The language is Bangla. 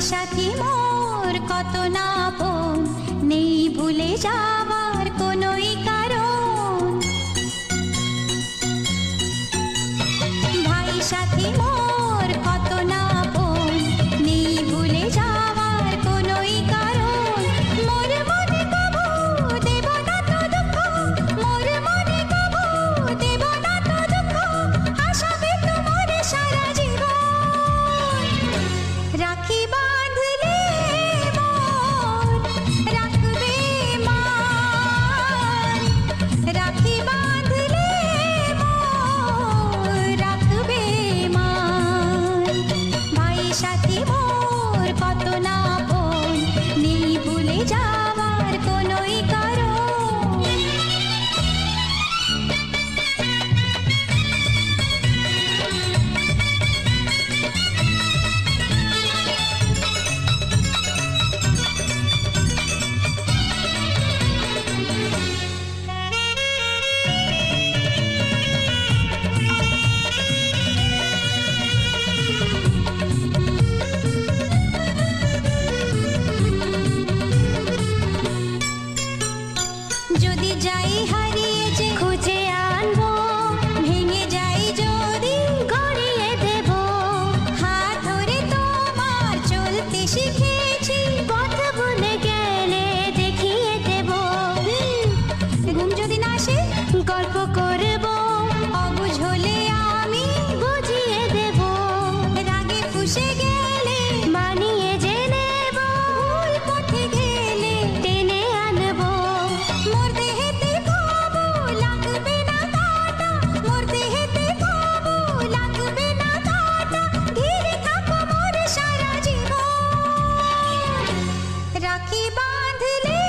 সাথী মোর কত না আপন, নেই ভুলে যাওয়ার কোনোই কারণ। ভাই সাথী মোর কত না আপন, নেই ভুলে যাওয়ার কোনোই কারণ। মোর মনে কবু দেব না তো দুঃখ, মোর মনে কবু দেব না তো দুঃখ, আশাবে তোমার সারা জীবন। রাখি বাঁধলে মোর রাখবে মান, রাখি বাঁধলে মোর রাখবে মান। ভাই সাথী মোর কত না আপন, নেই ভুলে যাওয়ার কোনোই কারণ। যদি যাই হারিয়ে যে খুঁজে আনবো, ভেঙে যাই যদি গড়িয়ে দেব। হাত ধরে তোমার চলতে শিখেছি, পথ ভুলে গেলে দেখিয়ে দেব। ঘুম যদি না আসে গল্প করব, অবুঝ হলে আমি বুঝিয়ে দেব। রাগে ফুঁসে গেলে মানিয়ে যে নেব, ভুল পথে গেলে টেনে আনবো। মোর দেহেতে কবু লাগবে না কাঁটা, মোর দেহেতে কবু লাগবে না কাঁটা, ঘিরে থাকো মোর সারা জীবন। রাখি বাঁধলে